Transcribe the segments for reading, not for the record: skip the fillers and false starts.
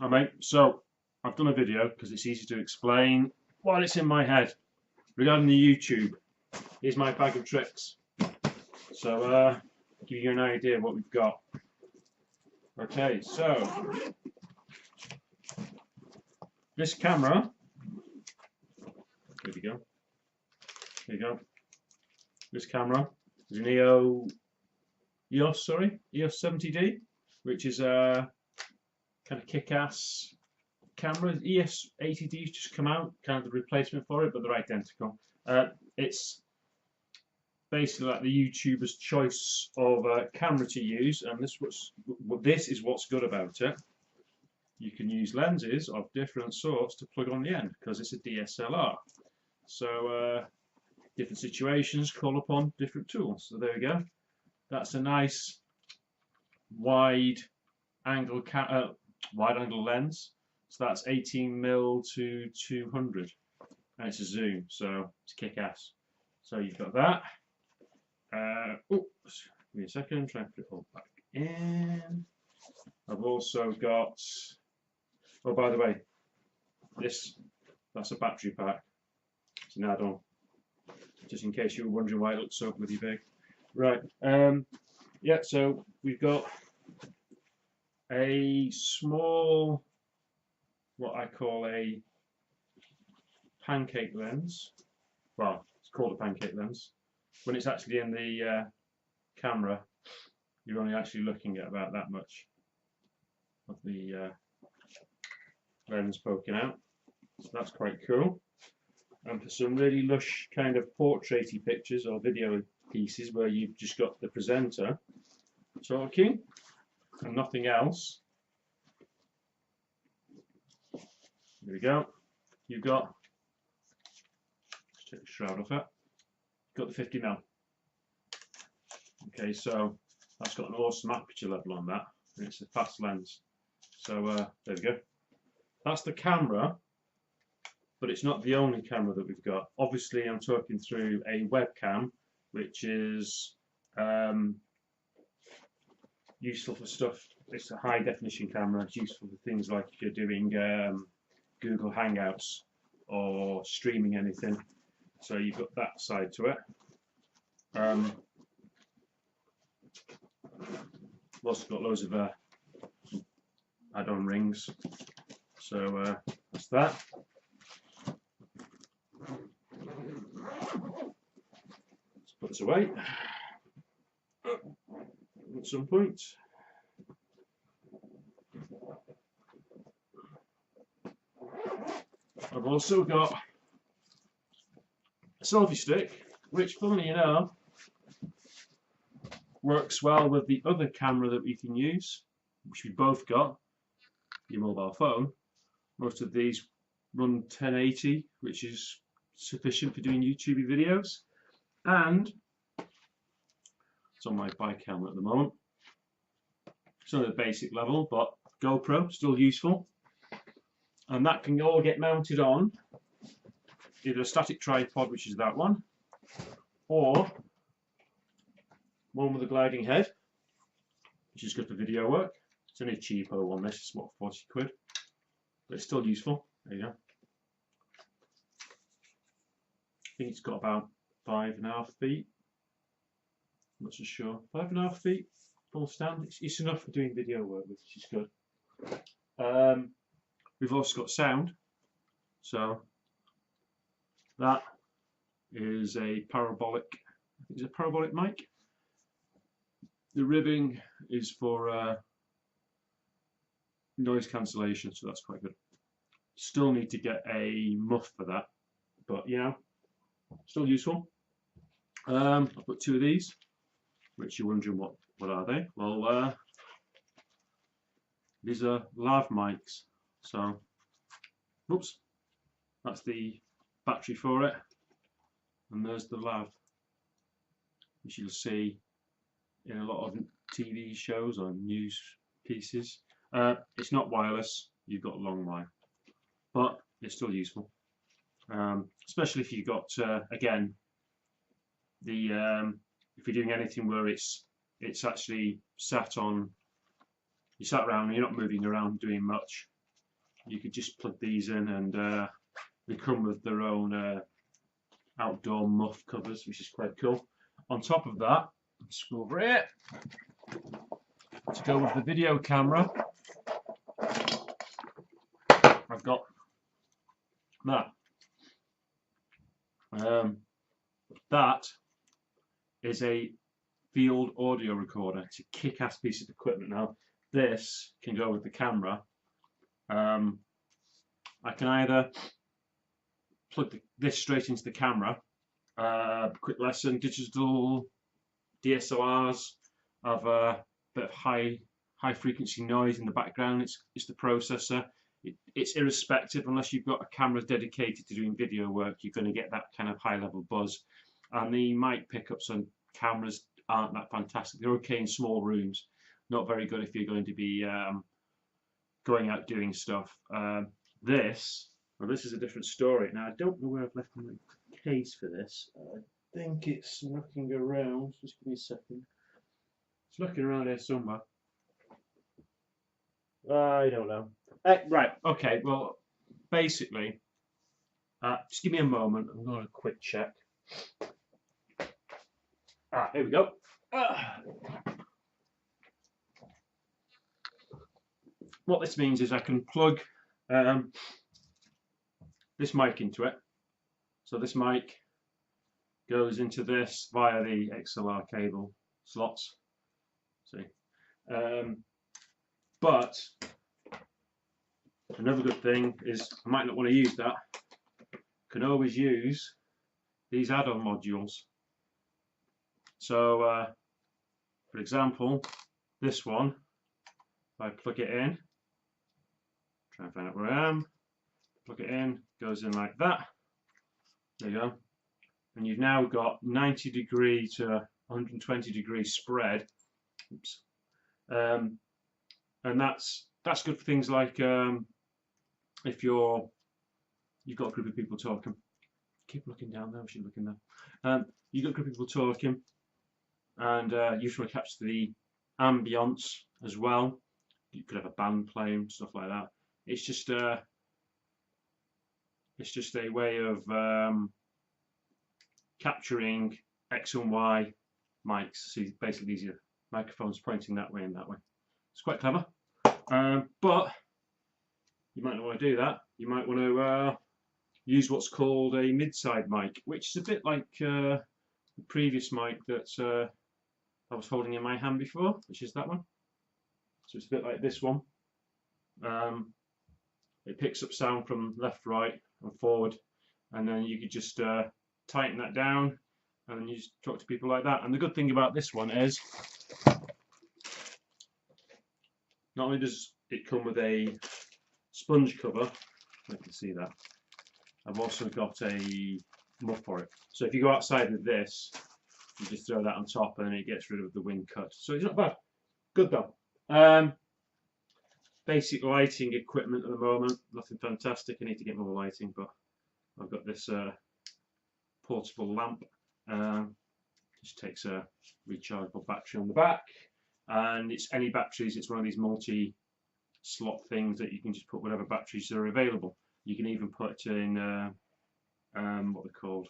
Alright, so I've done a video because it's easy to explain while it's in my head regarding the YouTube. Here's my bag of tricks. So, give you an idea of what we've got. Okay, so this camera. There we go. There you go. This camera is an EOS 70D, which is a kind of kick-ass camera. EOS 80D's just come out, kind of the replacement for it, but they're identical. It's basically like the YouTuber's choice of a camera to use, and this is what's good about it. You can use lenses of different sorts to plug on the end because it's a DSLR. So different situations call upon different tools. So there we go. That's a nice wide angle lens. So that's 18mm to 200, and it's a zoom, so it's kick-ass. So you've got that. Oops, give me a second. Try and put it all back in. I've also got. Oh, by the way, that's a battery pack. It's an add-on, just in case you were wondering why it looks so bloody big. Right. Yeah. So we've got a small, what I call a pancake lens. Well, it's called a pancake lens. When it's actually in the camera, you're only actually looking at about that much of the lens poking out. So that's quite cool. And for some really lush kind of portraity pictures or video pieces where you've just got the presenter talking and nothing else, there we go. You've got, let's take the shroud off it. Got the 50mm. Okay, so that's got an awesome aperture level on that, and it's a fast lens. So there we go. That's the camera, but it's not the only camera that we've got. Obviously, I'm talking through a webcam, which is useful for stuff. It's a high definition camera. It's useful for things like if you're doing Google Hangouts or streaming anything. So you've got that side to it. I've also got loads of add-on rings. So that's that. Let's put this away at some point. I've also got a selfie stick, which, funnily enough, works well with the other camera that we can use, which we both got, your mobile phone. Most of these run 1080, which is sufficient for doing YouTube videos, and it's on my bike helmet at the moment. It's on the basic level, but GoPro still useful, and that can all get mounted on either a static tripod, which is that one, or one with a gliding head, which is good for video work. It's only a cheapo one. This is what, 40 quid, but it's still useful. There you go. I think it's got about 5.5 feet. I'm not so sure. 5.5 feet full stand. It's enough for doing video work with, which is good. We've also got sound. So that is a parabolic. I think it's a parabolic mic. The ribbing is for noise cancellation, so that's quite good. Still need to get a muff for that, but you know, still useful. I've got two of these, which you're wondering what are they? Well, these are lav mics. So, whoops, that's the battery for it, and there's the lav, which you'll see in a lot of TV shows or news pieces. It's not wireless, you've got a long wire, but it's still useful, especially if you've got again the if you're doing anything where it's actually sat around and you're not moving around doing much. you could just plug these in, and they come with their own outdoor muff covers, which is quite cool. On top of that, let's go over here to go with the video camera. I've got that. That is a field audio recorder. It's a kick-ass piece of equipment. Now, this can go with the camera. I can either plug this straight into the camera. Quick lesson: digital DSLRs have a bit of high frequency noise in the background. It's the processor. It's irrespective, unless you've got a camera dedicated to doing video work, you're going to get that kind of high level buzz. And the mic pickups on cameras aren't that fantastic. They're okay in small rooms, not very good if you're going to be going out doing stuff. This is a different story. Now, I don't know where I've left my case for this. I think it's looking around. Just give me a second. It's looking around here somewhere. I don't know. Right, okay, well, basically, just give me a moment. I'm going to quick check. Here we go. What this means is I can plug this mic into it. So this mic goes into this via the XLR cable slots. See, but another good thing is I might not want to use that. Can always use these add-on modules. So, for example, this one, if I plug it in, try and find out where I am, plug it in, goes in like that. There you go. And you've now got 90 degree to 120 degree spread. Oops. And that's good for things like if you've got a group of people talking. Keep looking down there. We should look in there. You've got a group of people talking, and you just want to capture the ambience as well. You could have a band playing, stuff like that. It's just a way of capturing X and Y mics. So basically, these are microphones pointing that way and that way. It's quite clever, but you might not want to do that. You might want to use what's called a mid-side mic, which is a bit like the previous mic that I was holding in my hand before, which is that one. So it's a bit like this one. It picks up sound from left, right, and forward, and then you could just tighten that down, and then you just talk to people like that. And the good thing about this one is, not only does it come with a sponge cover, I can see that, I've also got a muff for it. So if you go outside with this, you just throw that on top and then it gets rid of the wind cut. So it's not bad. Good though. Basic lighting equipment at the moment, nothing fantastic. I need to get more lighting, but I've got this portable lamp. Just takes a rechargeable battery on the back, and it's any batteries. It's one of these multi-slot things that you can just put whatever batteries are available. You can even put in what they're called,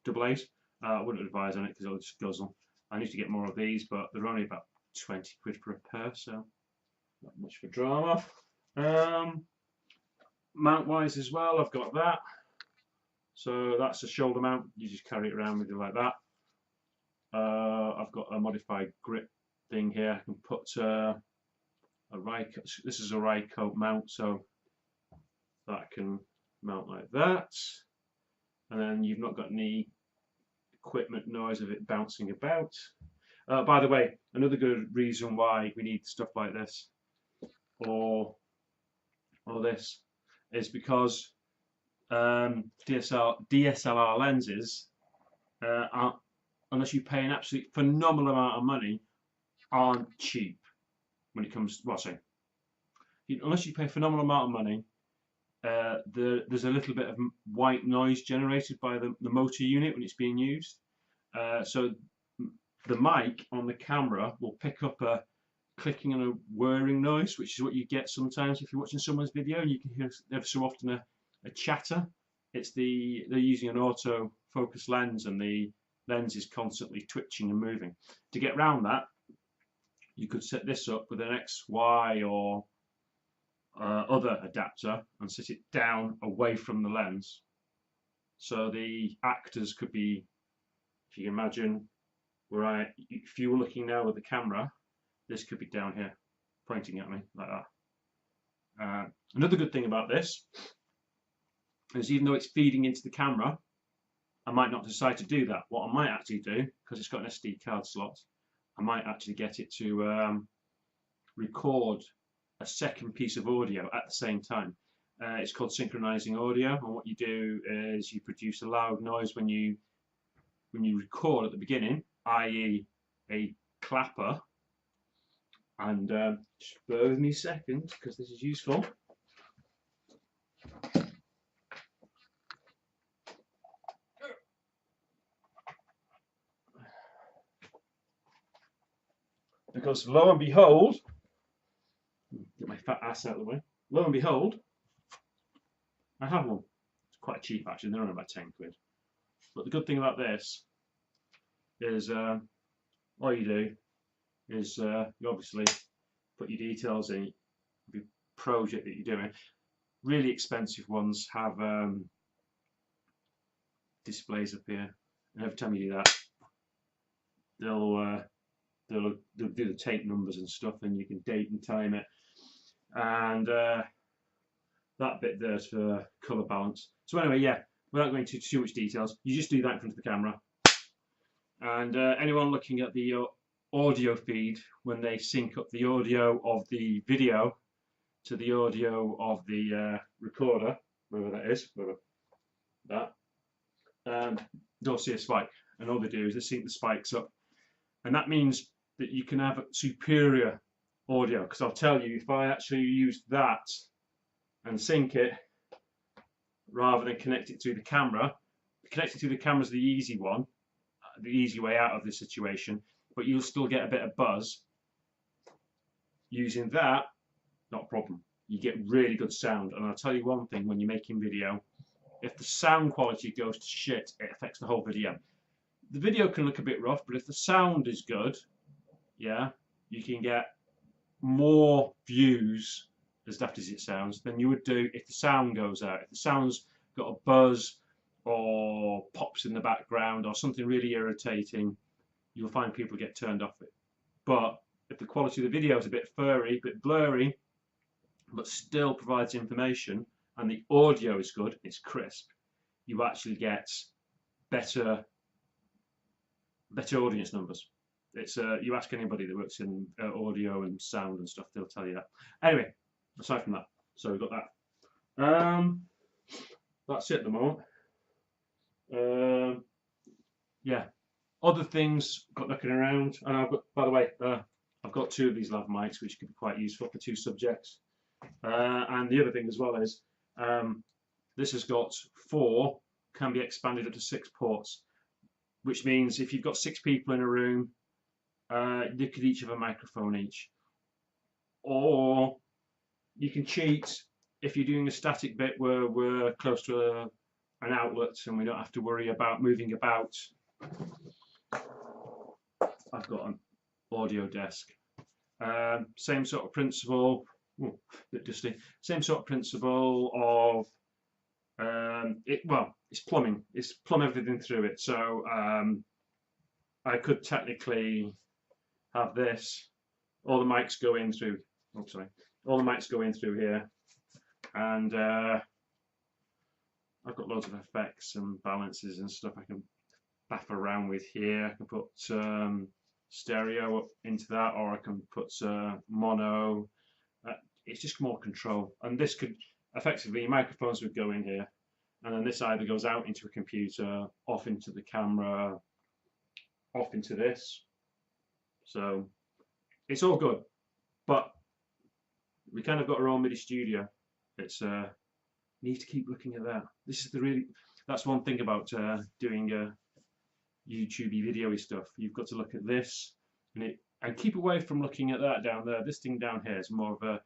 AA's. I wouldn't advise on it because it'll just guzzle. I need to get more of these, but they're only about 20 quid for a pair, so not much for drama. Mount wise as well, I've got that. So that's a shoulder mount. You just carry it around with you like that. I've got a modified grip thing here. I can put a Rycote. This is a Rycote mount, so that can mount like that. And then you've not got any equipment noise of it bouncing about. By the way, another good reason why we need stuff like this or this is because DSLR lenses aren't, unless you pay an absolute phenomenal amount of money, aren't cheap when it comes to, well, sorry, unless you pay a phenomenal amount of money, there's a little bit of white noise generated by the motor unit when it's being used. So the mic on the camera will pick up a clicking and a whirring noise, which is what you get sometimes if you're watching someone's video and you can hear ever so often a chatter. They're using an auto focus lens and the lens is constantly twitching and moving. To get around that, you could set this up with an X, Y or other adapter and set it down away from the lens. So the actors could be, if you can imagine, if you were looking now with the camera, this could be down here, pointing at me like that. Another good thing about this is even though it's feeding into the camera, I might not decide to do that. What I might actually do, because it's got an SD card slot, I might actually get it to record a second piece of audio at the same time. It's called synchronizing audio, and what you do is you produce a loud noise when you record at the beginning, i.e. a clapper. And just bear with me a second because this is useful. Because lo and behold, get my fat ass out of the way. Lo and behold, I have one. It's quite cheap actually, they're only about 10 quid. But the good thing about this is all you do is you obviously put your details in the project that you're doing. Really expensive ones have displays up here, and every time you do that, they'll do the tape numbers and stuff, and you can date and time it. And that bit there's for colour balance. So anyway, yeah, without going into too much details, you just do that in front of the camera. And anyone looking at the audio feed, when they sync up the audio of the video to the audio of the recorder, wherever that is, they'll see a spike. And all they do is they sync the spikes up. And that means that you can have superior audio. Because I'll tell you, if I actually use that and sync it, rather than connect it to the camera, connecting to the camera is the easy one, the easy way out of this situation, but you'll still get a bit of buzz. Using that, not a problem. You get really good sound. And I'll tell you one thing, when you're making video, if the sound quality goes to shit, it affects the whole video. The video can look a bit rough, but if the sound is good, yeah, you can get more views, as daft as it sounds, than you would do if the sound goes out. If the sound's got a buzz or pops in the background or something really irritating, you'll find people get turned off it. But if the quality of the video is a bit furry, a bit blurry, but still provides information, and the audio is good, it's crisp, you actually get better audience numbers. It's you ask anybody that works in audio and sound and stuff, they'll tell you that. Anyway, aside from that, so we've got that. That's it at the moment. Yeah, other things got looking around, and I've got, by the way, I've got 2 of these lav mics which could be quite useful for 2 subjects. And the other thing as well is this has got 4, can be expanded up to 6 ports, which means if you've got 6 people in a room, they could each have a microphone each. Or you can cheat if you're doing a static bit where we're close to an outlet and we don't have to worry about moving about. I've got an audio desk. Same sort of principle. Ooh, a bit dusty. Same sort of principle of it's plumbing. It's plumb everything through it. So I could technically have this. All the mics go in through. Oh, sorry. All the mics go in through here, and I've got loads of effects and balances and stuff I can faff around with here. I can put stereo up into that, or I can put mono. It's just more control, and this could effectively, your microphones would go in here, and then this either goes out into a computer, off into the camera, off into this. So it's all good, but we kind of got our own MIDI studio. It's need to keep looking at that. This is that's one thing about doing YouTubey videoy stuff. You've got to look at this, and and keep away from looking at that down there. This thing down here is more of a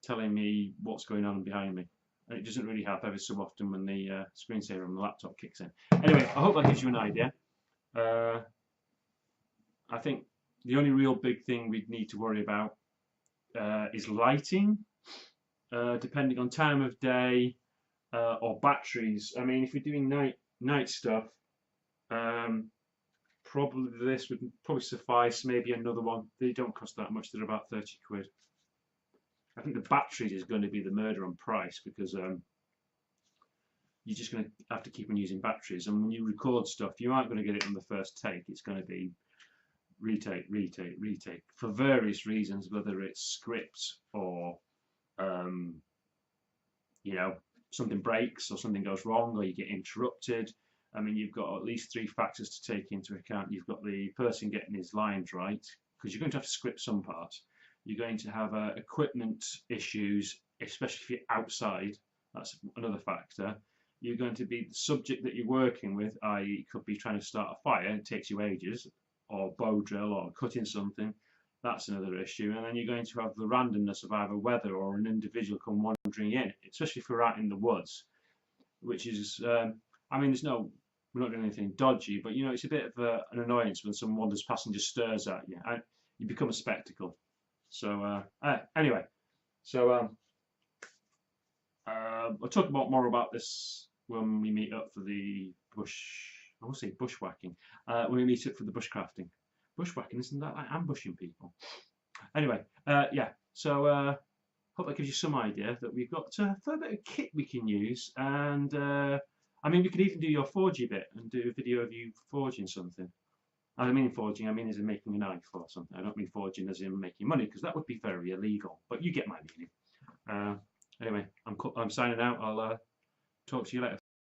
telling me what's going on behind me. And it doesn't really help every so often when the screensaver on the laptop kicks in. Anyway, I hope that gives you an idea. I think the only real big thing we'd need to worry about is lighting, depending on time of day or batteries. I mean, if you're doing night stuff, probably this would probably suffice. Maybe another one. They don't cost that much. They're about 30 quid. I think the batteries is going to be the murder on price, because you're just going to have to keep on using batteries. And when you record stuff, you aren't going to get it on the first take. It's going to be retake for various reasons, whether it's script or you know, something breaks or something goes wrong or you get interrupted. I mean, you've got at least 3 factors to take into account. You've got the person getting his lines right, because you're going to have to script some parts. You're going to have equipment issues, especially if you're outside. That's another factor. You're going to be the subject that you're working with, i.e. it could be trying to start a fire, it takes you ages, or bow drill or cutting something. That's another issue. And then you're going to have the randomness of either weather or an individual come wandering in, especially if we're out in the woods, which is, I mean, we're not doing anything dodgy, but you know, it's a bit of an annoyance when someone wanders past and just stares at you, and you become a spectacle. So anyway, so I'll talk more about this when we meet up for the bushwhacking. When we meet up for the bushcrafting. Bushwhacking, isn't that like ambushing people? Anyway, yeah. So hope that gives you some idea that we've got a fair bit of kit we can use, and I mean, we could even do your forging bit and do a video of you forging something. I don't mean forging, I mean as in making a knife or something. I don't mean forging as in making money, because that would be very illegal. But you get my meaning. Anyway, I'm signing out. I'll talk to you later.